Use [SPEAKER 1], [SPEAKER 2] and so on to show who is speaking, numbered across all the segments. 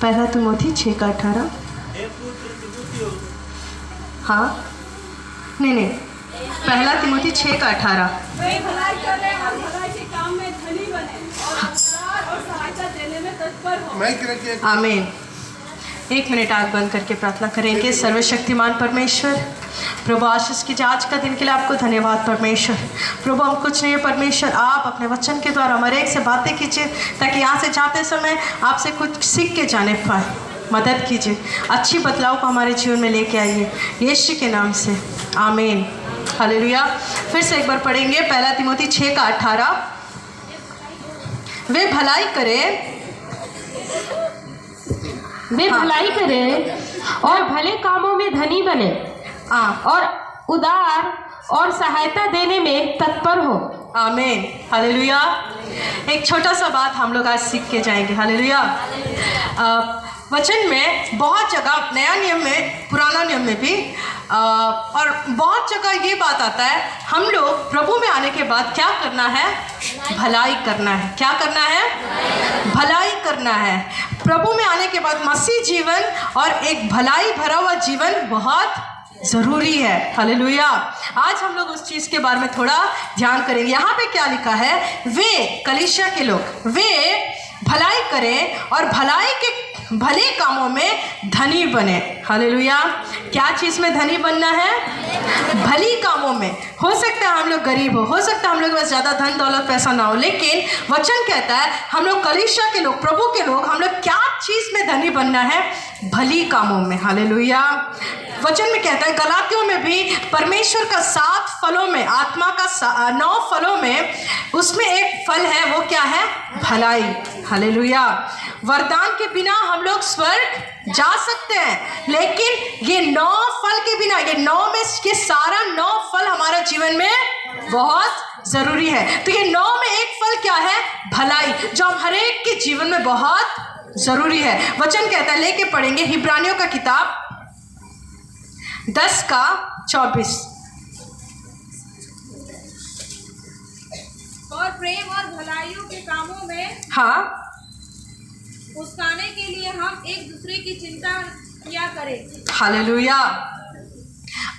[SPEAKER 1] पहला तिमोथी 6:18। हाँ नहीं, पहला तिमोथी 6:18।
[SPEAKER 2] वे भलाई करे और भलाई के काम में धनी बने और उपकार और सहायता देने में तत्पर हो।
[SPEAKER 1] आमीन। 1 मिनट आँख बंद करके प्रार्थना करेंगे। सर्वशक्तिमान परमेश्वर, प्रभु आशीष कीजिए आज का दिन के लिए। आपको धन्यवाद परमेश्वर। प्रभु हम कुछ नहीं है परमेश्वर, आप अपने वचन के द्वारा हमारे एक से बातें कीजिए ताकि यहाँ से जाते समय आपसे कुछ सीख के जाने पाए। मदद कीजिए, अच्छी बदलाव को हमारे जीवन में लेके आइए, यीशु के नाम से आमीन। हालेलुया। फिर से एक बार पढ़ेंगे पहला तिमोथी 6:18। वे भलाई करे
[SPEAKER 3] और भले कामों में धनी बने और उदार और सहायता देने में तत्पर हो।
[SPEAKER 1] आमीन। हालेलुया। एक छोटा सा बात हम लोग आज सीख के जाएंगे। हालेलुया। वचन में बहुत जगह, नया नियम में, पुराना नियम में भी और बहुत जगह ये बात आता है, हम लोग प्रभु में आने के बाद क्या करना है? भलाई करना है। क्या करना है? भलाई करना है। प्रभु में आने के बाद मसीह जीवन और एक भलाई भरा हुआ जीवन बहुत ज़रूरी है। हालेलुया। आज हम लोग उस चीज़ के बारे में थोड़ा ध्यान करेंगे। यहाँ पे क्या लिखा है? वे कलीसिया के लोग वे भलाई करें और भलाई के भले कामों में धनी बने। हालेलुया। क्या चीज़ में धनी बनना है? भली कामों में। हो सकता है हम लोग गरीब हो सकता है हम लोग के पास ज़्यादा धन दौलत पैसा ना हो, लेकिन वचन कहता है हम लोग कलीसिया के लोग, प्रभु के लोग, हम लोग क्या चीज़ में धनी बनना है? भली कामों में। हालेलुया। वचन में कहता है गलातियों में भी परमेश्वर का 7 फलों में, आत्मा का 9 फलों में, उसमें एक फल है, वो क्या है? भलाई। हालेलुया। वरदान के बिना हम लोग स्वर्ग जा सकते हैं, लेकिन ये 9 फल के बिना, ये 9 में के सारा 9 फल हमारा जीवन में बहुत ज़रूरी है। तो ये 9 में एक फल क्या है? भलाई, जो हम हर एक के जीवन में बहुत ज़रूरी है। वचन कहता है, लेके पढ़ेंगे इब्रानियों का किताब 10:24।
[SPEAKER 2] और प्रेम और भलाइयों के कामों में
[SPEAKER 1] हाँ,
[SPEAKER 2] उकसाने के लिए हम एक दूसरे की चिंता किया करें।
[SPEAKER 1] हालेलुया।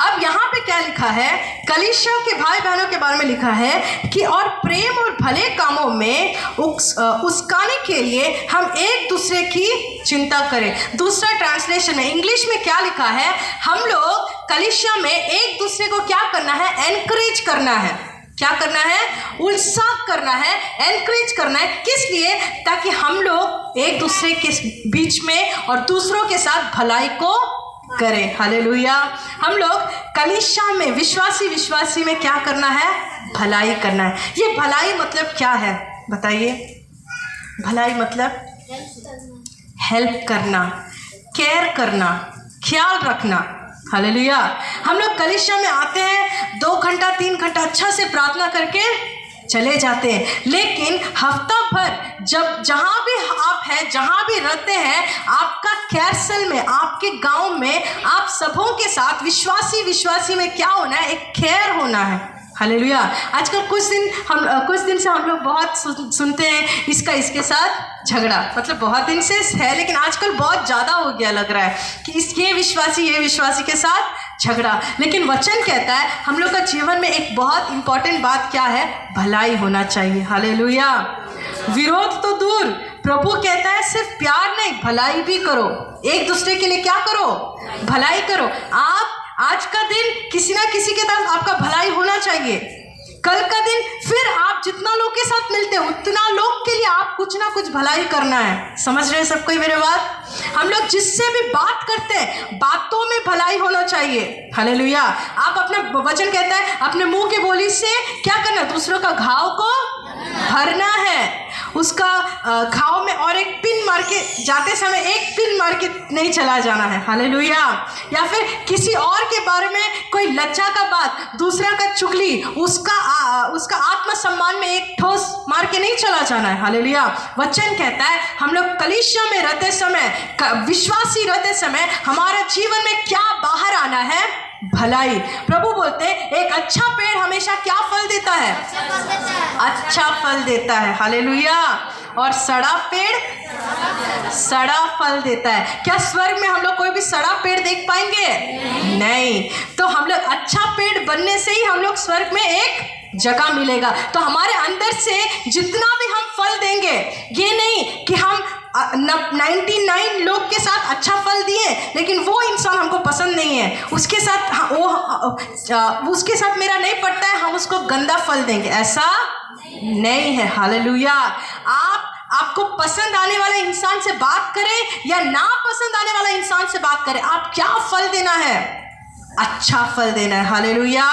[SPEAKER 1] अब यहाँ पे क्या लिखा है? कलीसिया के भाई बहनों के बारे में लिखा है कि और प्रेम और भले कामों में उकसाने के लिए हम एक दूसरे की चिंता करें। दूसरा ट्रांसलेशन में, इंग्लिश में क्या लिखा है? हम लोग कलीसिया में एक दूसरे को क्या करना है? एनकरेज करना है। क्या करना है? उत्साह करना है, एनकरेज करना है। किस लिए? ताकि हम लोग एक दूसरे के बीच में और दूसरों के साथ भलाई को करें। हालेलुया। हम लोग कलीसिया में विश्वासी में क्या करना है? भलाई करना है। ये भलाई मतलब क्या है बताइए? भलाई मतलब हेल्प करना, केयर करना, ख्याल रखना। हालेलुया। हम लोग कलीसिया में आते हैं, 2 घंटा 3 घंटा अच्छा से प्रार्थना करके चले जाते हैं, लेकिन हफ्ता भर जब जहाँ भी आप हैं, जहाँ भी रहते हैं, आपका कैरसल में, आपके गांव में, आप सबों के साथ विश्वासी में क्या होना है? एक केयर होना है। हालेलुया। आजकल कुछ दिन से हम लोग बहुत सुनते हैं इसके साथ झगड़ा, मतलब बहुत दिन से है, लेकिन आजकल बहुत ज़्यादा हो गया लग रहा है कि ये विश्वासी के साथ झगड़ा। लेकिन वचन कहता है हम लोग का जीवन में एक बहुत इंपॉर्टेंट बात क्या है? भलाई होना चाहिए। हालेलुया। विरोध तो दूर, प्रभु कहता है सिर्फ प्यार नहीं, भलाई भी करो। एक दूसरे के लिए क्या करो? भलाई करो। आप आज का दिन किसी ना किसी के साथ आपका भलाई होना चाहिए। कल का दिन फिर आप जितना लोग के साथ मिलते हैं उतना लोग के लिए आप कुछ ना कुछ भलाई करना है। समझ रहे हैं सब कोई मेरे बात? हम लोग जिससे भी बात करते हैं, बातों में भलाई होना चाहिए। हालेलुया। आप अपना, वचन कहता है अपने मुंह की बोली से क्या करना? दूसरों का घाव को भरना है। उसका घाव में और एक पिन मार के जाते समय एक पिन मार के नहीं चला जाना है। हालेलुया। या फिर किसी और के बारे में कोई लज्जा का बात, दूसरा का चुगली, उसका आत्मसम्मान में एक ठोस मार के नहीं चला जाना है। हालेलुया। वचन कहता है हम लोग कलीसिया में रहते समय, विश्वासी रहते समय, हमारा जीवन में क्या बाहर आना है? भलाई। प्रभु बोलते हैं एक अच्छा पेड़ हमेशा क्या फल देता है? अच्छा फल देता है। हालेलुया। और सड़ा पेड़ सड़ा फल देता है। क्या स्वर्ग में हम लोग कोई भी सड़ा पेड़ देख पाएंगे? नहीं। तो हम लोग अच्छा पेड़ बनने से ही हम लोग स्वर्ग में एक जगह मिलेगा। तो हमारे अंदर से जितना भी हम फल देंगे, ये नहीं कि हम 99 लोग के साथ अच्छा फल दिए लेकिन वो इंसान हमको पसंद नहीं है, उसके साथ मेरा नहीं पड़ता है, हम उसको गंदा फल देंगे, ऐसा नहीं है। हालेलुया। आपको पसंद आने वाले इंसान से बात करें या ना पसंद आने वाला इंसान से बात करें, आप क्या फल देना है? अच्छा फल देना है। हालेलुया।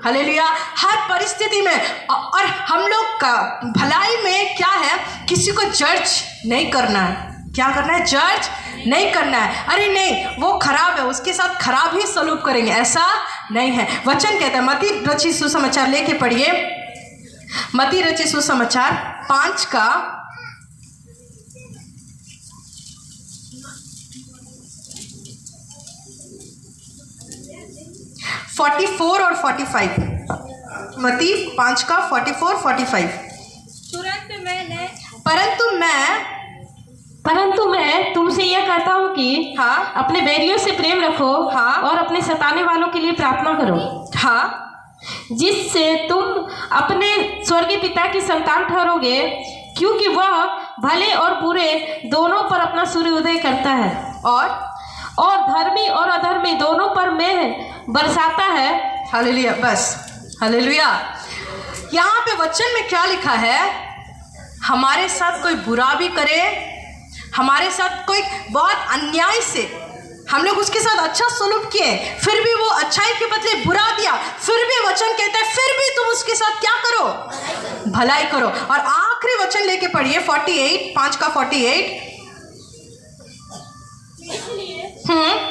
[SPEAKER 1] हालेलुया। हर परिस्थिति में। और हम लोग का भलाई में क्या है? किसी को जज नहीं करना है। क्या करना है? जज नहीं करना है। अरे नहीं, वो खराब है, उसके साथ खराब ही सलूक करेंगे, ऐसा नहीं है। वचन कहता है, मत्ती रचित सुसमाचार लेके पढ़िए, मत्ती रचित सुसमाचार 5 का 44 और 45। मत्ती 5 का 44 45।
[SPEAKER 3] परंतु मैं तुमसे यह कहता हूँ कि
[SPEAKER 1] हाँ,
[SPEAKER 3] अपने बैरियों से प्रेम रखो,
[SPEAKER 1] हाँ,
[SPEAKER 3] और अपने सताने वालों के लिए प्रार्थना करो,
[SPEAKER 1] हाँ,
[SPEAKER 3] जिससे तुम अपने स्वर्गीय पिता की संतान ठहरोगे, क्योंकि वह भले और बुरे दोनों पर अपना सूर्य उदय करता है, और धर्मी और अधर्मी दोनों पर मेघ बरसाता है।
[SPEAKER 1] हालेलुया। बस हालेलुया। यहाँ पे वचन में क्या लिखा है? हमारे साथ कोई बुरा भी करे, हमारे साथ कोई बहुत अन्याय से हम लोग उसके साथ अच्छा सलूक किए, फिर भी वो अच्छाई के बदले बुरा दिया, फिर भी वचन कहता है फिर भी तुम उसके साथ क्या करो? भलाई करो। और आखिरी वचन लेके पढ़िए 48, 5 का 48।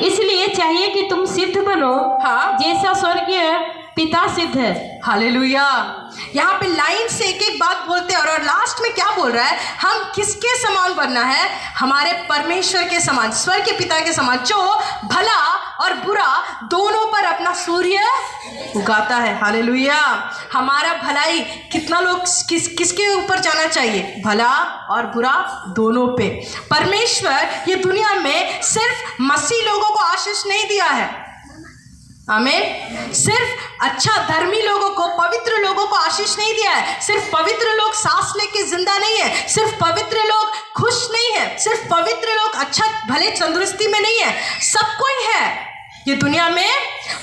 [SPEAKER 3] इसलिए चाहिए कि तुम सिद्ध बनो,
[SPEAKER 1] हाँ,
[SPEAKER 3] जैसा स्वर्गीय पिता सिद्ध है।
[SPEAKER 1] हालेलुया। यहाँ पे लाइन से एक एक बात बोलते हैं और लास्ट में क्या बोल रहा है? हम किसके समान बनना है? हमारे परमेश्वर के समान, स्वर्ग के पिता के समान, जो भला और बुरा दोनों पर अपना सूर्य उगाता है। हालेलुया। हमारा भलाई कितना लोग किसके ऊपर जाना चाहिए? भला और बुरा दोनों पे। परमेश्वर ये दुनिया में सिर्फ मसीह लोगों को आशीष नहीं दिया है, आमीन, सिर्फ अच्छा धर्मी लोगों को, पवित्र लोगों को आशीष नहीं दिया है। सिर्फ पवित्र लोग सांस लेके जिंदा नहीं है, सिर्फ पवित्र लोग खुश नहीं है, सिर्फ पवित्र लोग अच्छा भले तंदुरुस्ती में नहीं है, सब कोई है। ये दुनिया में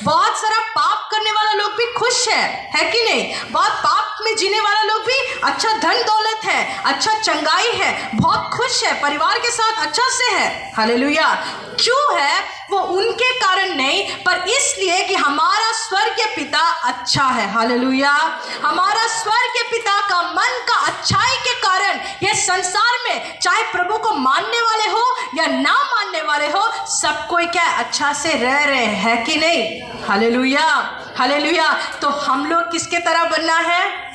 [SPEAKER 1] बहुत सारा पाप करने वाला लोग भी खुश है कि नहीं? बहुत पाप में जीने वाला लोग भी अच्छा धन दौलत है, अच्छा चंगाई है, बहुत खुश है, परिवार के साथ अच्छा से है। हालेलुया। क्यों है? वो उनके कारण नहीं, पर इसलिए कि हमारा स्वर्गीय पिता अच्छा है। हालेलुया। हमारा स्वर्गीय पिता का मन का अच्छाई के कारण ये संसार में चाहे प्रभु को मानने वाले हो या ना मानने वाले हो, सब कोई क्या अच्छा से रह रहे हैं कि नहीं? हालेलुया। हालेलुया। तो हम लोग किसके तरह बनना है?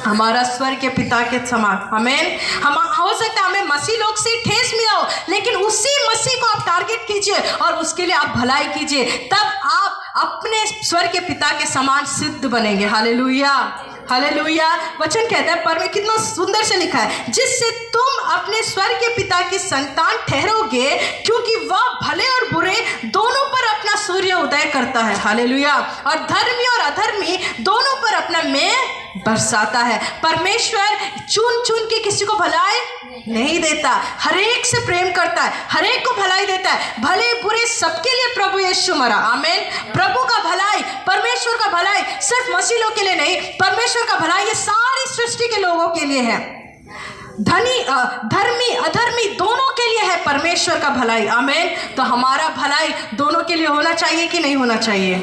[SPEAKER 1] हमारा स्वर्ग के पिता के समान। आमीन। हम हो सकता है हमें मसीह लोग से ठेस मिला हो, लेकिन उसी मसीह को आप टारगेट कीजिए और उसके लिए आप भलाई कीजिए, तब आप अपने स्वर्ग के पिता के समान सिद्ध बनेंगे। हालेलुया। हालेलुया। वचन कहता है, पर में कितना सुंदर से लिखा है, जिससे तुम अपने स्वर्ग के पिता की संतान ठहरोगे, क्योंकि वह भले और बुरे दोनों पर अपना सूर्य उदय करता है। हालेलुया। और धर्मी और अधर्मी दोनों पर अपना मेघ बरसाता है। परमेश्वर चुन चुन के किसी को भलाई नहीं देता, हर एक से प्रेम करता है, हर एक को भलाई देता है, भले बुरे सबके लिए प्रभु यीशु मरा। आमीन। प्रभु का भलाई, परमेश्वर का भलाई सिर्फ मसीह लोग के लिए नहीं, परमेश्वर का भलाई ये सारी सृष्टि के लोगों के लिए है। धर्मी अधर्मी दोनों के लिए है परमेश्वर का भलाई। आमीन। तो हमारा भलाई दोनों के लिए होना चाहिए कि नहीं होना चाहिए?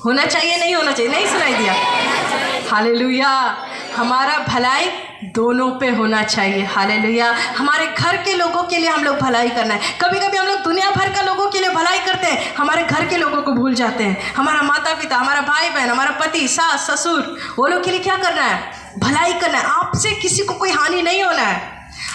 [SPEAKER 1] होना चाहिए, नहीं होना चाहिए? नहीं सुनाई दिया? हालेलुया। हमारा भलाई दोनों पे होना चाहिए। हालेलुया। हमारे घर के लोगों के लिए हम लोग भलाई करना है। कभी कभी हम लोग दुनिया भर का लोगों के लिए भलाई करते हैं, हमारे घर के लोगों को भूल जाते हैं। हमारा माता पिता, हमारा भाई बहन, हमारा पति, सास ससुर, वो लोग के लिए क्या करना है? भलाई करना है। आपसे किसी को कोई हानि नहीं होना है।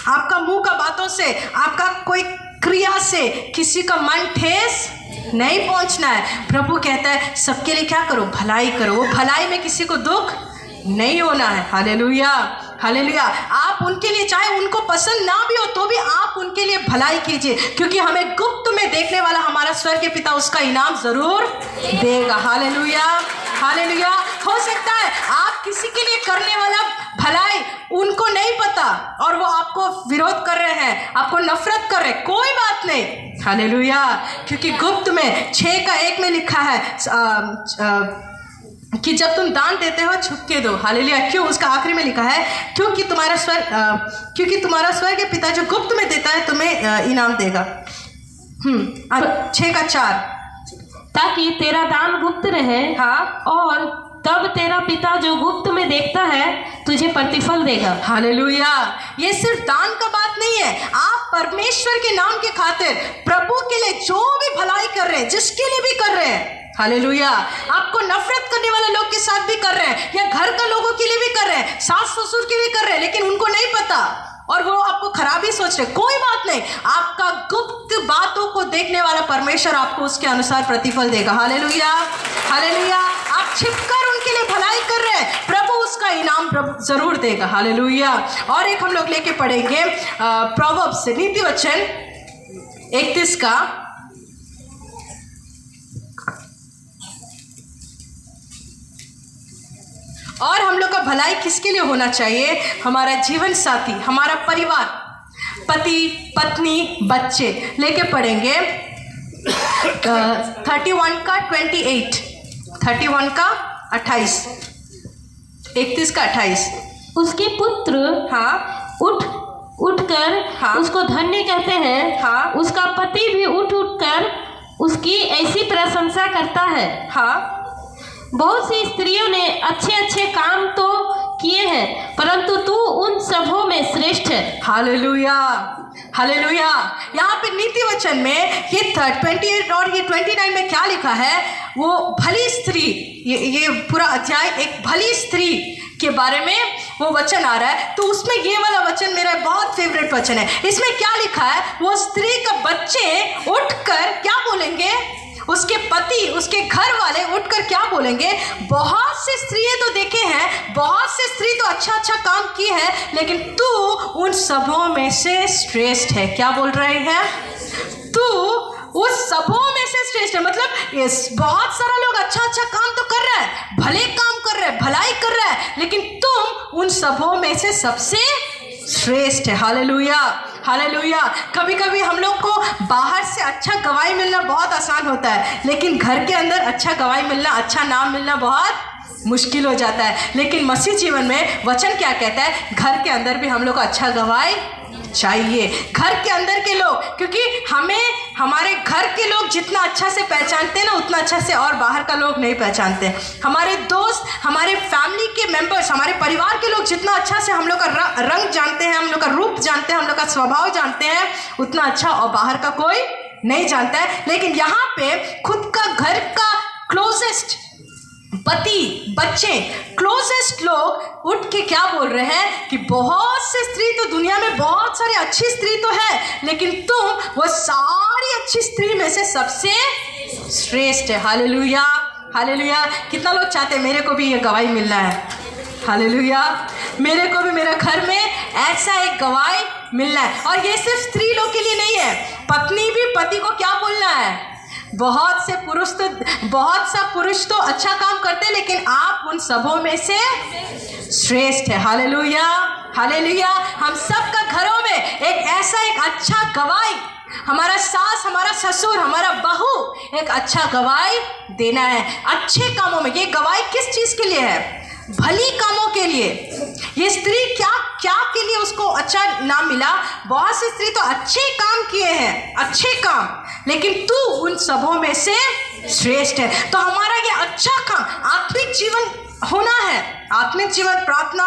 [SPEAKER 1] आपका मुंह का बातों से, आपका कोई क्रिया से किसी का मन ठेस नहीं पहुंचना है। प्रभु कहता है सबके लिए क्या करो, भलाई करो। वो भलाई में किसी को दुख नहीं होना है। Hallelujah, hallelujah. आप उनके लिए, चाहे उनको पसंद ना भी हो तो भी आप उनके लिए भलाई कीजिए, क्योंकि हमें गुप्त में देखने वाला हमारा स्वर्गीय पिता उसका इनाम जरूर देगा। Hallelujah, hallelujah. हो सकता है आप किसी के लिए करने वाला भलाई उनको नहीं पता और वो आपको विरोध कर रहे हैं, आपको नफरत कर रहे हैं, कोई बात नहीं। हालेलुया, क्योंकि गुप्त में 6:1 में लिखा है कि जब तुम दान देते हो छुप के दो। हालेलुया। क्यों? उसका आखिरी में लिखा है क्योंकि तुम्हारा स्वर्ग पिता जो गुप्त में देता है तुम्हें इनाम देगा। 6:4
[SPEAKER 3] ताकि तेरा दान गुप्त रहे,
[SPEAKER 1] हाँ,
[SPEAKER 3] और तब तेरा पिता जो गुप्त में देखता है तुझे प्रतिफल देगा।
[SPEAKER 1] हालेलुया। ये सिर्फ दान का बात नहीं है, आप परमेश्वर के नाम के खातिर प्रभु के लिए जो भी भलाई कर रहे हैं, जिसके लिए भी कर रहे हैं, हालेलुया, आपको नफरत करने वाले लोग के साथ भी कर रहे हैं या घर का लोगों के लिए भी कर रहे हैं, सास ससुर के लिए कर रहे हैं, लेकिन उनको नहीं पता और वो आपको खराबी सोच रहे, कोई बात नहीं। आपका गुप्त बातों को देखने वाला परमेश्वर आपको उसके अनुसार प्रतिफल देगा। Hallelujah, hallelujah. आप छिपकर उनके लिए भलाई कर रहे हैं, प्रभु उसका इनाम प्रभु जरूर देगा। हालेलुया। और एक हम लोग लेके पढ़ेंगे प्रोवर्ब्स से नीति वचन 31 का और हम लोग का भलाई किसके लिए होना चाहिए? हमारा जीवन साथी, हमारा परिवार, पति पत्नी, बच्चे। लेके पढ़ेंगे 31 का 28, 31 का 28, 31 का 28।
[SPEAKER 3] उसके पुत्र
[SPEAKER 1] हाँ
[SPEAKER 3] उठकर
[SPEAKER 1] हाँ,
[SPEAKER 3] उसको धन्य कहते हैं।
[SPEAKER 1] हाँ,
[SPEAKER 3] उसका पति भी उठ कर उसकी ऐसी प्रशंसा करता है।
[SPEAKER 1] हाँ।
[SPEAKER 3] बहुत सी स्त्रियों ने अच्छे अच्छे काम तो किए हैं, परंतु तू उन सबों में श्रेष्ठ है।
[SPEAKER 1] Hallelujah, hallelujah. यहाँ पे नीति वचन में ये 28 और ये 29 में क्या लिखा है? वो भली स्त्री, ये पूरा अध्याय एक भली स्त्री के बारे में वो वचन आ रहा है। तो उसमें ये वाला वचन मेरा बहुत फेवरेट वचन है। इसमें क्या लिखा है? वो स्त्री का बच्चे उठकर क्या बोलेंगे? उसके पति, उसके घर वाले उठकर क्या बोलेंगे? बहुत से स्त्रियां तो देखे हैं, बहुत से स्त्री तो अच्छा अच्छा काम की है, लेकिन तू उन सबों में से श्रेष्ठ है। क्या बोल रहे हैं? तू उस सबों में से श्रेष्ठ है। मतलब इस बहुत सारा लोग अच्छा अच्छा काम तो कर रहा है, भले काम कर रहा है, भलाई कर रहा है, लेकिन तुम उन सबों में से सबसे श्रेष्ठ है। Hallelujah, hallelujah. कभी कभी हम लोग को बाहर से अच्छा गवाही मिलना बहुत आसान होता है, लेकिन घर के अंदर अच्छा गवाही मिलना, अच्छा नाम मिलना बहुत मुश्किल हो जाता है। लेकिन मसीह जीवन में वचन क्या कहता है? घर के अंदर भी हम लोग को अच्छा गवाही चाहिए। घर के अंदर के लोग, क्योंकि हमें हमारे घर के लोग जितना अच्छा से पहचानते हैं ना, उतना अच्छा से और बाहर का लोग नहीं पहचानते। हमारे दोस्त, हमारे फैमिली के मेंबर्स, हमारे परिवार के लोग जितना अच्छा से हम लोग का रंग जानते हैं, हम लोग का रूप जानते हैं, हम लोग का स्वभाव जानते हैं, उतना अच्छा और बाहर का कोई नहीं जानता है। लेकिन यहाँ पे खुद का घर का क्लोजेस्ट पति, बच्चे, क्लोजेस्ट लोग उठ के क्या बोल रहे हैं कि बहुत से स्त्री तो दुनिया में, बहुत सारी अच्छी स्त्री तो है, लेकिन तुम वो सारी अच्छी स्त्री में से सबसे श्रेष्ठ है। Hallelujah, hallelujah. कितना लोग चाहते हैं मेरे को भी ये गवाही मिलना है? हालेलुया, मेरे को भी मेरे घर में ऐसा एक गवाही मिलना है। और ये सिर्फ स्त्री लोग के लिए नहीं है, पत्नी भी पति को क्या बोलना है? बहुत सा पुरुष तो अच्छा काम करते हैं, लेकिन आप उन सबों में से श्रेष्ठ है। Hallelujah, hallelujah. हम सब का घरों में एक ऐसा एक अच्छा गवाही, हमारा सास, हमारा ससुर, हमारा बहू एक अच्छा गवाही देना है अच्छे कामों में। ये गवाही किस चीज के लिए है? भली कामों के लिए। ये स्त्री क्या के लिए उसको अच्छा नाम मिला? बहुत सी स्त्री तो अच्छे काम किए हैं, अच्छे काम, लेकिन तू उन सबों में से श्रेष्ठ है। तो हमारा ये अच्छा काम, आत्मिक जीवन होना है, आत्मिक जीवन, प्रार्थना,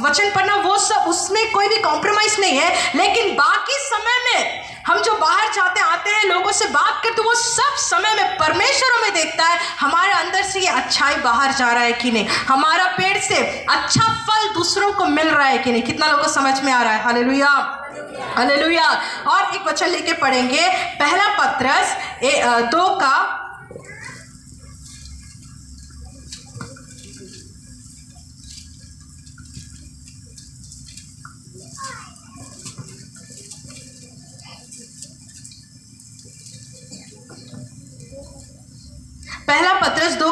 [SPEAKER 1] वचन पढ़ना, वो सब उसमें कोई भी कॉम्प्रोमाइज़ नहीं है। लेकिन बाकी समय में हम जो बाहर जाते आते हैं, लोगों से बात करते, वो सब समय में परमेश्वर हमें देखता है हमारे अंदर से ये अच्छाई बाहर जा रहा है कि नहीं, हमारा पेड़ से अच्छा फल दूसरों को मिल रहा है कि नहीं। कितना लोगों को समझ में आ रहा है? Hallelujah, hallelujah. और एक वचन लेके पढ़ेंगे, पहला पत्रस 2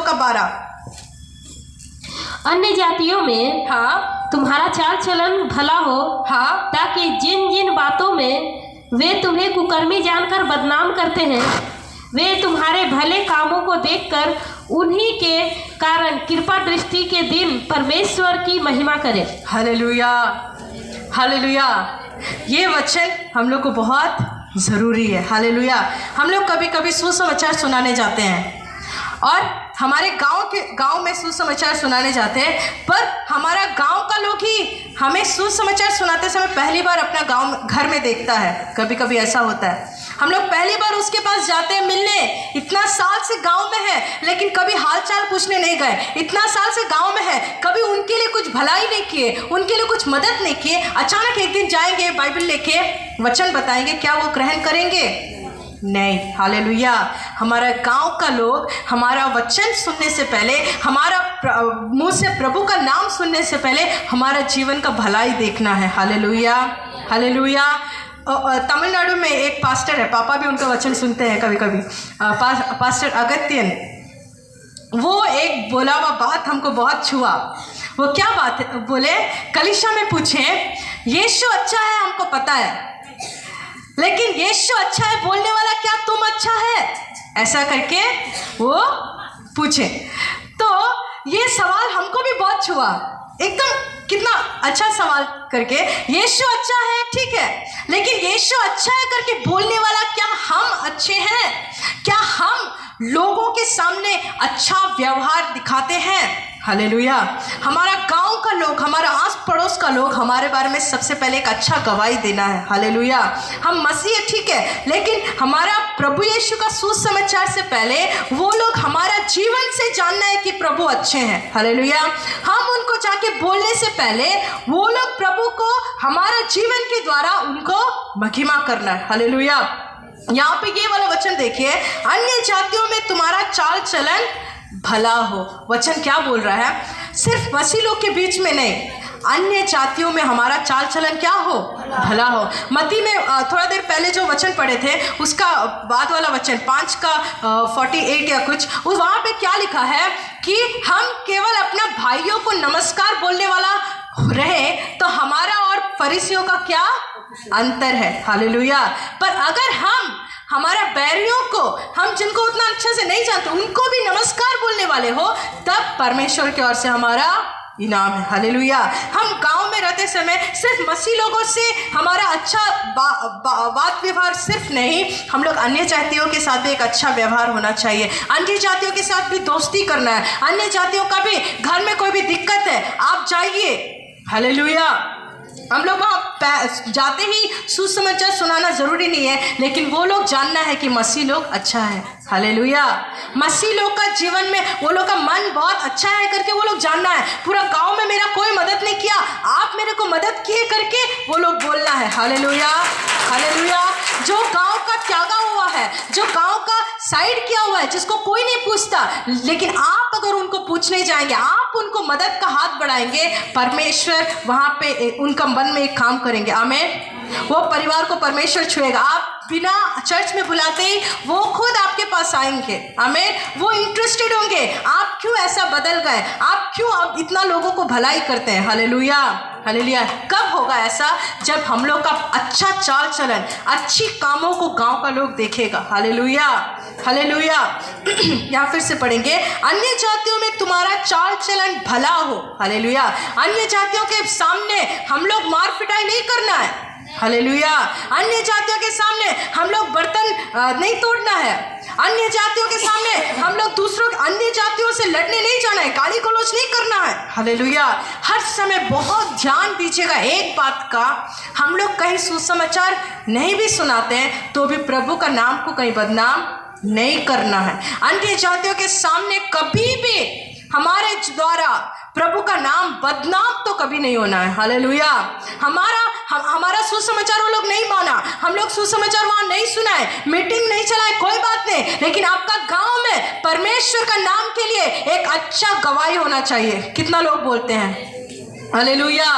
[SPEAKER 1] का 12।
[SPEAKER 3] अन्य जातियों में
[SPEAKER 1] हाँ,
[SPEAKER 3] तुम्हारा चाल चलन भला हो,
[SPEAKER 1] हाँ,
[SPEAKER 3] ताकि जिन जिन बातों में वे तुम्हें कुकर्मी जानकर बदनाम करते हैं, वे तुम्हारे भले कामों को देखकर उन्हीं के कारण कृपा दृष्टि के दिन परमेश्वर की महिमा करें।
[SPEAKER 1] Hallelujah, hallelujah. ये वचन हम लोग को बहुत ज़रूरी है। हालेलुया। हम लोग कभी कभी सुसमाचार सुनाने जाते हैं और हमारे गांव में सुसमाचार सुनाने जाते हैं, पर हमारा गांव का लोग ही हमें सुसमाचार सुनाते समय पहली बार अपना घर में देखता है। कभी कभी ऐसा होता है, हम लोग पहली बार उसके पास जाते हैं मिलने, इतना साल से गांव में है लेकिन कभी हालचाल पूछने नहीं गए, इतना साल से गांव में है, कभी उनके लिए कुछ भलाई नहीं किए, उनके लिए कुछ मदद नहीं किए। अचानक एक दिन जाएंगे, बाइबल लेके वचन बताएंगे, क्या वो ग्रहण करेंगे? नहीं। हालेलुया। हमारा गांव का लोग हमारा वचन सुनने से पहले, हमारा मुंह से प्रभु का नाम सुनने से पहले हमारा जीवन का भलाई देखना है। Hallelujah, hallelujah. तमिलनाडु में एक पास्टर है, पापा भी उनका वचन सुनते हैं कभी कभी, पास्टर अगत्यन। वो एक बोला हुआ बात हमको बहुत छुआ। वो क्या बात है? बोले, कलीसिया में पूछें, यीशु अच्छा है हमको पता है, लेकिन यीशु अच्छा है बोलने वाला क्या तुम अच्छा है? ऐसा करके वो पूछे। तो ये सवाल हमको भी बहुत छुआ, एकदम कितना अच्छा सवाल करके। यीशु अच्छा है, ठीक है, लेकिन यीशु अच्छा है करके बोलने वाला क्या हम अच्छे हैं? क्या हम लोगों के सामने अच्छा व्यवहार दिखाते हैं? हालेलुया। हमारा गांव का लोग, हमारा आस पड़ोस का लोग हमारे बारे में सबसे पहले एक अच्छा गवाही देना है। हालेलुया। हम मसीह ठीक है, लेकिन हमारा प्रभु यीशु का सुसमाचार से पहले वो लोग हमारा जीवन से जानना है कि प्रभु अच्छे हैं। हालेलुया। हम उनको जाके बोलने से पहले वो लोग प्रभु को हमारा जीवन के द्वारा उनको महिमा करना है। हालेलुया। यहाँ पे ये वाला वचन देखिए, अन्य जातियों में तुम्हारा चाल चलन भला हो। वचन क्या बोल रहा है? सिर्फ मसीह लोग के बीच में नहीं, अन्य जातियों में हमारा चाल चलन क्या हो? भला हो। मत्ती में थोड़ा देर पहले जो वचन पढ़े थे उसका बाद वाला वचन 5 का 48 या कुछ, उस वहाँ पे क्या लिखा है कि हम केवल अपना भाइयों को नमस्कार बोलने वाला रहे तो हमारा और फरीसियों का क्या अंतर है? हालेलुया। पर अगर हम हमारा बैरियों को, हम जिनको उतना अच्छे से नहीं जानते, उनको भी नमस्कार बोलने वाले हो, तब परमेश्वर की ओर से हमारा इनाम है। हालेलुया। हम गांव में रहते समय सिर्फ मसीह लोगों से हमारा अच्छा बात व्यवहार सिर्फ नहीं, हम लोग अन्य जातियों के साथ भी एक अच्छा व्यवहार होना चाहिए। अन्य जातियों के साथ भी दोस्ती करना है। अन्य जातियों का भी घर में कोई भी दिक्कत है, आप जाइए। हालेलुया। हम लोग वहाँ जाते ही सुसमाचार सुनाना ज़रूरी नहीं है, लेकिन वो लोग जानना है कि मसीह लोग अच्छा है। हालेलुया। मसीह लोग का जीवन में वो लोग का मन बहुत अच्छा है करके वो लोग जानना है। पूरा गांव में मेरा कोई मदद नहीं किया, आप मेरे को मदद किए करके वो लोग बोलना है। Hallelujah, hallelujah. जो गांव का त्यागा हुआ है, जो गांव का साइड किया हुआ है, जिसको कोई नहीं पूछता, लेकिन आप अगर उनको पूछने जाएंगे, आप उनको मदद का हाथ बढ़ाएंगे, परमेश्वर वहाँ पे उनका मन में एक काम करेंगे। आमीन। वो परिवार को परमेश्वर छुएगा। आप बिना चर्च में बुलाते ही वो खुद आपके पास आएंगे। आमीन। वो इंटरेस्टेड होंगे, आप क्यों ऐसा बदल गए, आप क्यों अब इतना लोगों को भलाई करते हैं। Hallelujah, hallelujah. कब होगा ऐसा? जब हम लोग का अच्छा चाल चलन, अच्छी कामों को गांव का लोग देखेगा। Hallelujah, hallelujah. यहाँ फिर से पढ़ेंगे, अन्य जातियों में तुम्हारा चाल चलन भला हो। हालेलुया। अन्य जातियों के सामने हम लोग मार पिटाई नहीं करना है, हालेलुया। अन्य जातियों के सामने हम लोग बर्तन नहीं तोड़ना है। अन्य जातियों के सामने हम लोग दूसरों अन्य जातियों से लड़ने नहीं जाना है, गाली गलौज नहीं करना है। हालेलुया। हर समय बहुत ध्यान दीजिएगा एक बात का, हम लोग कहीं सुसमाचार नहीं भी सुनाते हैं तो भी प्रभु का नाम को कहीं बदनाम नहीं करना है। अन्य जातियों के सामने कभी भी हमारे द्वारा प्रभु का नाम बदनाम तो कभी नहीं होना है। हालेलुया। हमारा सुसमाचार वो लोग नहीं माना, हम लोग सुसमाचार वहाँ नहीं सुनाए, मीटिंग नहीं चलाए, कोई बात नहीं, लेकिन आपका गांव में परमेश्वर का नाम के लिए एक अच्छा गवाही होना चाहिए। कितना लोग बोलते हैं हालेलुया,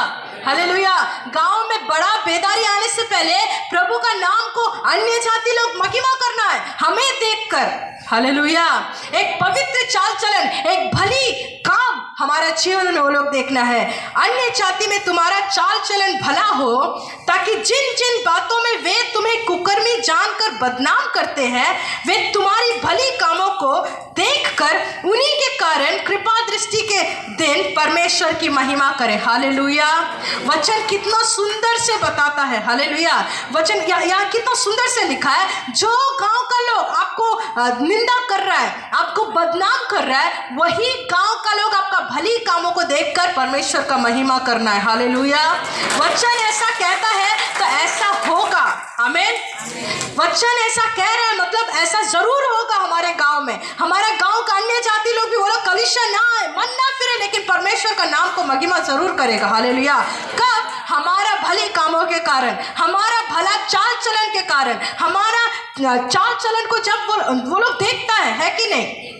[SPEAKER 1] हालेलुया। गांव में बड़ा बेदारी आने से पहले प्रभु का नाम को अन्य जाति लोग महिमा करना है हमें देखकर। हालेलुया। एक पवित्र चाल चलन, एक भली काम हमारा जीवन में वो लोग देखना है। अन्य जाति में तुम्हारा चाल चलन भला हो, ताकि जिन जिन बातों में वे तुम्हें कुकर्मी जानकर बदनाम करते हैं, वे तुम्हारी भली कामों को देखकर उन्हीं के कारण कृपा दृष्टि के दिन परमेश्वर की महिमा करें। हालेलुया। वचन कितना सुंदर से बताता है। हालेलुया। वचन यहाँ कितना सुंदर से लिखा है, जो गांव का लोग आपको निंदा कर रहा है, आपको बदनाम कर रहा है, वही गांव का लोग आपका भली कामों को देखकर परमेश्वर का महिमा करना है। हालेलुया। वचन ऐसा कहता है तो ऐसा होगा। आमीन। वचन ऐसा कह रहे हैं मतलब ऐसा जरूर होगा हमारे गांव में। हमारे गांव का अन्य जाति लोग भी वो लोग कलीसिया ना आए, मन ना फिरे, लेकिन परमेश्वर का नाम को महिमा जरूर करेगा। हालेलुया। कब? हमारा भली कामों के कारण, हमारा भला चाल चलन के कारण। हमारा चाल चलन को जब वो लोग देखता है कि नहीं?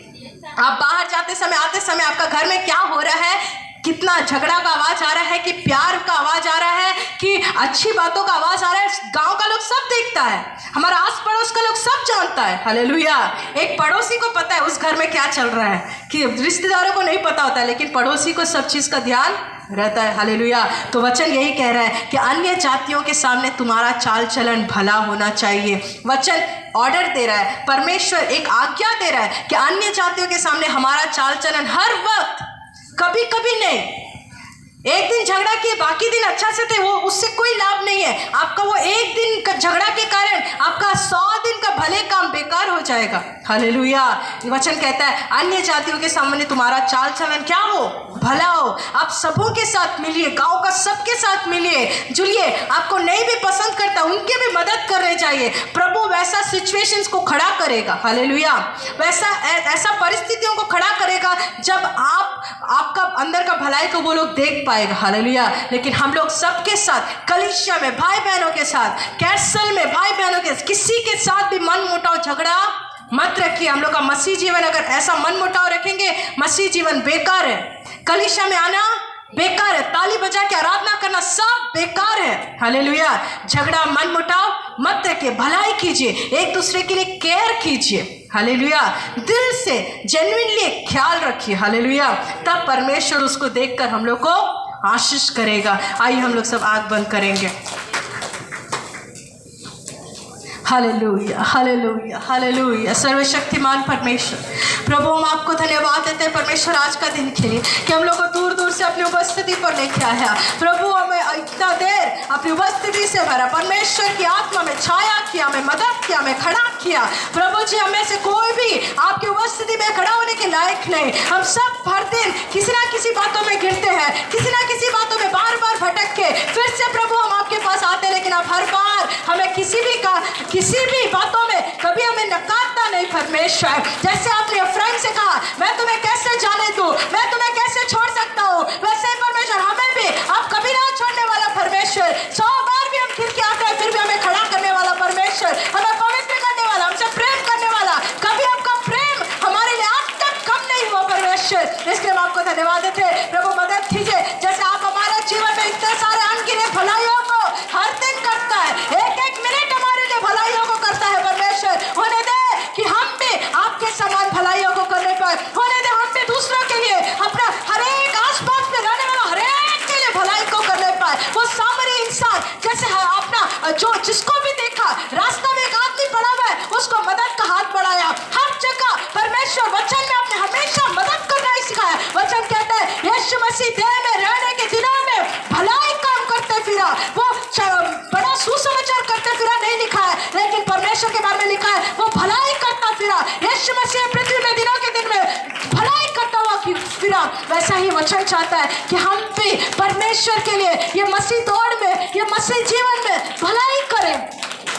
[SPEAKER 1] आप बाहर जाते समय, आते समय आपका घर में क्या हो रहा है, कितना झगड़ा का आवाज आ रहा है, कि प्यार का आवाज आ रहा है, कि अच्छी बातों का आवाज आ रहा है, गांव का लोग सब देखता है, हमारा आस पड़ोस का लोग सब जानता है। हालेलुया। एक पड़ोसी को पता है उस घर में क्या चल रहा है, कि रिश्तेदारों को नहीं पता होता है, लेकिन पड़ोसी को सब चीज का ध्यान रहता है। हालेलुया। तो वचन यही कह रहा है कि अन्य जातियों के सामने तुम्हारा चाल चलन भला होना चाहिए। वचन ऑर्डर दे रहा है, परमेश्वर एक आज्ञा दे रहा है कि अन्य जातियों के सामने हमारा चाल चलन हर वक्त, कभी कभी नहीं। एक दिन झगड़ा किए, बाकी दिन अच्छा से थे, वो उससे कोई लाभ नहीं है। आपका वो एक दिन का झगड़ा के कारण आपका 100 दिन का भले काम बेकार हो जाएगा। हालेलुया। वचन कहता है अन्य जातियों के सामने तुम्हारा चाल चलन क्या हो, भला हो। आप सबों के साथ मिलिए, गांव का सबके साथ मिलिए जुलिए। आपको नहीं भी पसंद करता उनके भी मदद करने चाहिए। प्रभु वैसा सिचुएशंस को खड़ा करेगा। हालेलुया। ऐसा परिस्थितियों को खड़ा करेगा जब आपका अंदर का भलाई को वो लोग देख पाएगा। हालेलुया। लेकिन हम लोग सबके साथ, कलीसिया में भाई बहनों के साथ, कैसल में भाई बहनों के, किसी के साथ भी मन मुटाव झगड़ा मत रखिए। हम लोग का मसीह जीवन अगर ऐसा मन मुटाव रखेंगे, मसीह जीवन बेकार है। कलीसिया में आना बेकार है, ताली बजा के आराधना करना सब बेकार है। हालेलुया। झगड़ा मन मुटाव मत रखिए, भलाई कीजिए, एक दूसरे के लिए केयर कीजिए। हालेलुया। दिल से जेन्युइनली ख्याल रखिए। हालेलुया। तब परमेश्वर उसको देखकर हम लोग को आशीष करेगा। आइए हम लोग सब आंख बंद करेंगे। Hallelujah, hallelujah, hallelujah. सर्वशक्तिमान परमेश्वर, प्रभु हम आपको धन्यवाद देते हैं परमेश्वर आज का दिन के लिए, कि हम लोग को दूर दूर से अपनी उपस्थिति पर लेके आया। प्रभु हमें इतना देर अपनी उपस्थिति से भरा, परमेश्वर की आत्मा में छाया किया, हमें मदद किया, हमें खड़ा किया। प्रभु जी, हमें से कोई भी आपकी उपस्थिति में खड़ा होने के लायक नहीं। हम सब हर दिन किसी ना किसी बातों में गिरते हैं, किसी ना किसी बातों में बार बार भटक के फिर से प्रभु हम आपके पास आते हैं, लेकिन आप हर बार हमें किसी भी बातों में कभी हमें नकारता नहीं परमेश्वर। जैसे आपने अफ्राइम से कहा, मैं तुम्हें कैसे जाने दूं, मैं तुम्हें कैसे छोड़ सकता हूँ, वैसे ही परमेश्वर हमें भी आप कभी ना छोड़ने वाला परमेश्वर। 100 बार भी हम गिर के आते हैं, फिर भी हमें खड़ा करने वाला परमेश्वर, हमें पवित्र करने वाला, हमसे प्रेम करने वाला। कभी आपका प्रेम हमारे लिए आज तक कम नहीं हुआ परमेश्वर। इसलिए हम आपको धन्यवाद देते हैं। प्रभु मदद कीजिए, जैसे आप हमारे जीवन में इतने सारे अनगिनत भलाइयों को हर दिन करता है, एक एक मिनट हमारे लिए भलाइयों को करता है परमेश्वर। होने दे कि हम भी आपके समान भलाइयों को करने पर, होने दे हम भी दूसरों के लिए, अपना हर एक आसपास में रहने वाला हर एक के लिए भलाई को करने पाए। वो सामरी इंसान जैसे अपना जो जिसको भी देखा रास्ता में एक आदमी पड़ा हुआ है, उसको मदद का हाथ बढ़ाया। हर जगह परमेश्वर वचन में आपने हमेशा मदद करना ही सिखाया। वचन कहता है यीशु मसीह देह में रहने के दिनों में भलाई काम करते फिरा। वो बड़ा फिरा, यीशु मसीह पृथ्वी में दिनों के दिन में भलाई करता हुआ फिरा, वैसा ही वचन चाहता है कि हम भी परमेश्वर के लिए ये मसीह दौड़ में, ये मसीह जीवन में भलाई करें,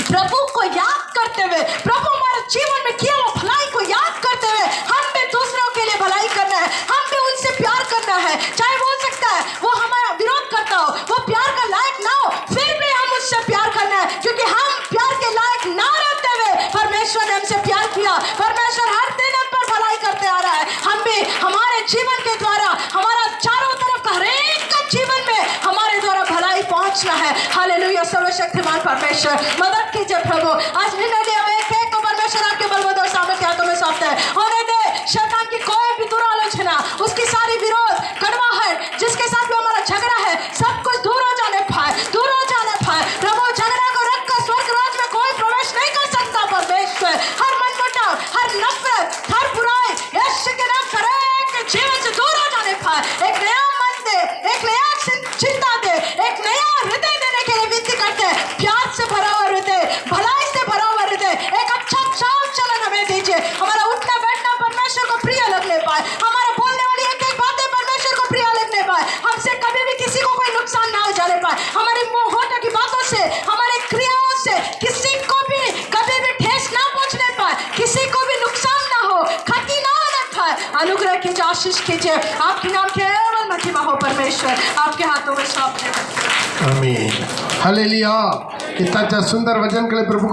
[SPEAKER 1] प्रभु को याद करते हुए, प्रभु हमारे जीवन में किया वो भलाई को याद करते हुए हम भी दूसरों के लिए भलाई करना है, हम भी उनसे प्यार करना है। चाहे वो हो सकता है वो हमारा विरोध करता हो, वो प्यार का लायक ना हो, फिर भी हम उससे प्यार करना है, क्योंकि हम प्यार के लायक ना रहते हुए परमेश्वर ने हमसे प्यार किया। परमेश्वर हर दिन हम पर भलाई करते आ रहा है। हम भी हमारे जीवन के द्वारा हमारा चारों तरफ हर एक का जीवन में हमारे द्वारा भलाई पहुंचना है। हालेलुया। सर्वशक्तिमान परमेश्वर मदद कीजिए प्रभु। आज भी नदी हमें एक को परमेश्वर आपके बलवदर सामने के हाथों में सौंपते हैं। होने दे शैतान की कोई भी दुरालोचना, उसकी सारी विरोध, कड़वाहट, जिसके साथ भी हमारा झगड़ा है, सब कुछ दूर हो जाने पाए, दूर हो जाने पाए। प्रभु झगड़ा को रखकर स्वर्ग राज में कोई प्रवेश नहीं कर सकता। परमेश्वर हर मनमुटाव, हर नफरत, हर बुराई यीशु के नाम पर एक जीवन से दूर हो जाने पाए। एक नया मन दे, एक नया चिंता दे, एक नया हृदय देने के लिए विनती करते हैं। प्यार से भरा हुआ हृदय, भलाई से भरा हुआ हृदय, एक अच्छा चाल चलन हमें दीजिए। हमारा उठना बैठना परमेश्वर को प्रिय लगने पाए, हमारा बोलने वाली एक एक बातें परमेश्वर को प्रिय लगने पाए, हमसे कभी भी किसी को कोई नुकसान ना हो जाने पाए, हमारी होठों की बातों से, हमारी क्रियाओं से किसी को भी कभी भी ठेस ना पहुंचने पाए, किसी को भी नुकसान ना हो, क्षति ना होने पाए। अनुग्रह कीजिए, आशीष कीजिए। आपके नाम केवल महिमा हो परमेश्वर, आपके हाथों में सौंपते हैं।
[SPEAKER 4] आमीन। हालेलुया। इतना अच्छा सुंदर वचन के लिए प्रभु